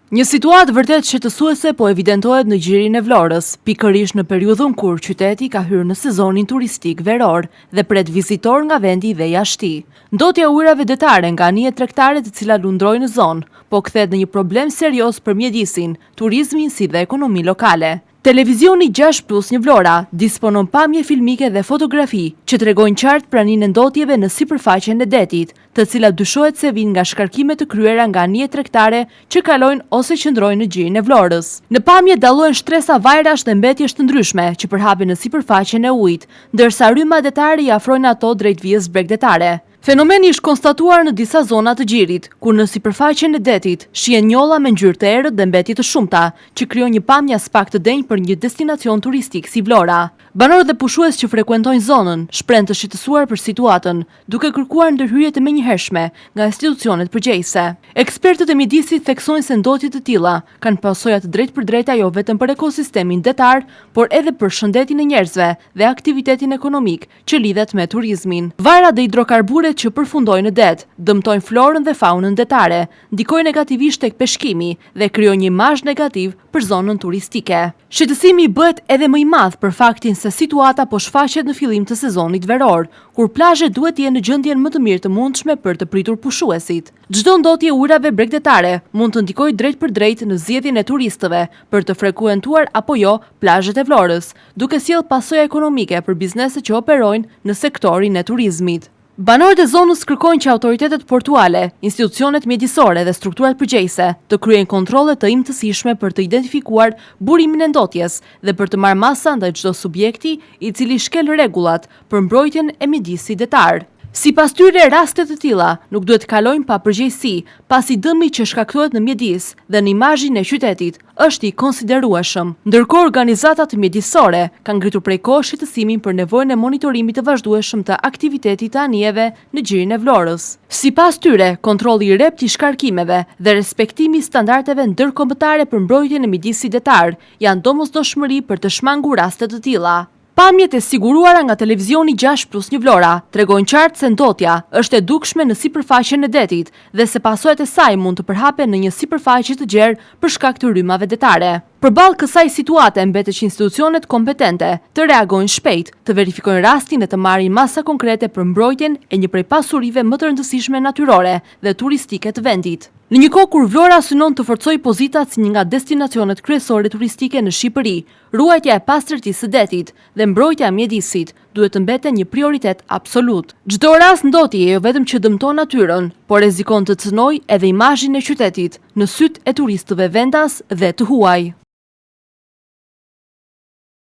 Një situatë vërtet shqetësuese po evidentohet në gjirin e Vlorës, pikërisht në periudhën kur qyteti ka hyrë në sezonin turistik veror dhe pret vizitor nga vendi dhe jashti. Ndotja e ujrave detare nga anijet tregtare të cilat lundrojnë në zonë, po kthehet në një problem serioz për mjedisin, turizmin si dhe ekonomi lokale. Televizioni 6+ një Vlora disponon pamje filmike dhe fotografi që tregojnë qartë praninë e ndotjeve në sipërfaqen e detit, të cilat dyshohet se vijnë nga shkarkime të kryera nga anijet tregtare që kalojnë ose qëndrojnë në gjirin e Vlorës. Në pamje dallohen shtresa vajrash dhe mbetjesh të ndryshme që përhapen në sipërfaqen e ujit, ndërsa rryma detare i afrojnë ato drejt vijës bregdetare. Fenomeni është konstatuar në disa zona të gjirit, ku në sipërfaqen e detit shihen njolla me ngjyrë të errët dhe mbetje të shumta, që krijon një pamje as pak të denjë për një destinacion turistik si Vlora. Banorët dhe pushues që frekuentojnë zonën shprehen të shqetësuar për situatën, duke kërkuar ndërhyrje të menjëhershme nga institucionet përgjegjëse. Ekspertët e mjedisit theksojnë se ndotjet të tilla kanë pasoja të drejtpërdrejta jo vetëm për ekosistemin detar, por edhe për shëndetin e njerëzve dhe aktivitetin ekonomik që lidhet me turizmin. Vajra dhe hidrokarburet që përfundojnë në det, dëmtojnë florën dhe faunën detare, ndikojnë negativisht tek peshkimi dhe krijojnë një imazh negativ për zonën turistike. Shqetësimi bëhet edhe më i madh për faktin se situata po shfaqet në fillim të sezonit veror, kur plazhet duhet të jenë në gjendjen më të mirë të mundshme për të pritur pushuesit. Çdo ndotje e ujrave bregdetare mund të ndikojë drejtpërdrejt në zgjedhjen e turistëve për të frekuentuar apo jo plazhet e Vlorës, duke sjellë pasoja ekonomike për bizneset që operojnë në sektorin e turizmit. Banorët e zonës kërkojnë që autoritetet portuale, institucionet mjedisore dhe strukturat përgjegjëse të kryejnë kontrolle të imtësishme për të identifikuar burimin e ndotjes dhe për të marrë masa ndaj çdo subjekti i cili shkel rregullat për mbrojtjen e mjedisit detar. Sipas tyre, rastet të tilla nuk duhet të kalojnë pa përgjegjësi, pasi dëmi që shkaktohet në mjedis dhe në imazhin e qytetit është i konsiderueshëm. Ndërkohë, organizatat mjedisore kanë ngritur prej kohë shqetësimin për nevojën e monitorimit të vazhdueshëm të aktivitetit të anijeve në gjirin e Vlorës. Sipas tyre, kontrolli i rrept i shkarkimeve dhe respektimi i standardeve ndërkombëtare për mbrojtjen e mjedisit detar janë domosdoshmëri për të shmangur raste të tilla. Pamjet e siguruara nga televizioni 6+1 Vlora tregojnë qartë se ndotja është e dukshme në sipërfaqen e detit dhe se pasojat e saj mund të përhapen në një sipërfaqe të gjerë për shkak të rrymave detare. Përballë kësaj situate mbetet që institucionet kompetente të reagojnë shpejt, të verifikojnë rastin dhe të marrin masa konkrete për mbrojtjen e një prej pasurive më të rëndësishme natyrore dhe turistike të vendit. Në një kohë kur Vlora synon të forcojë pozitat si një nga destinacionet kryesore turistike në Shqipëri, ruajtja e pastërtisë së detit dhe mbrojtja e mjedisit duhet të mbeten një prioritet absolut. Çdo rast ndotje jo vetëm që dëmton natyrën, por rrezikon të cënojë edhe imazhin e qytetit në sytë e turistëve vendas dhe të huaj.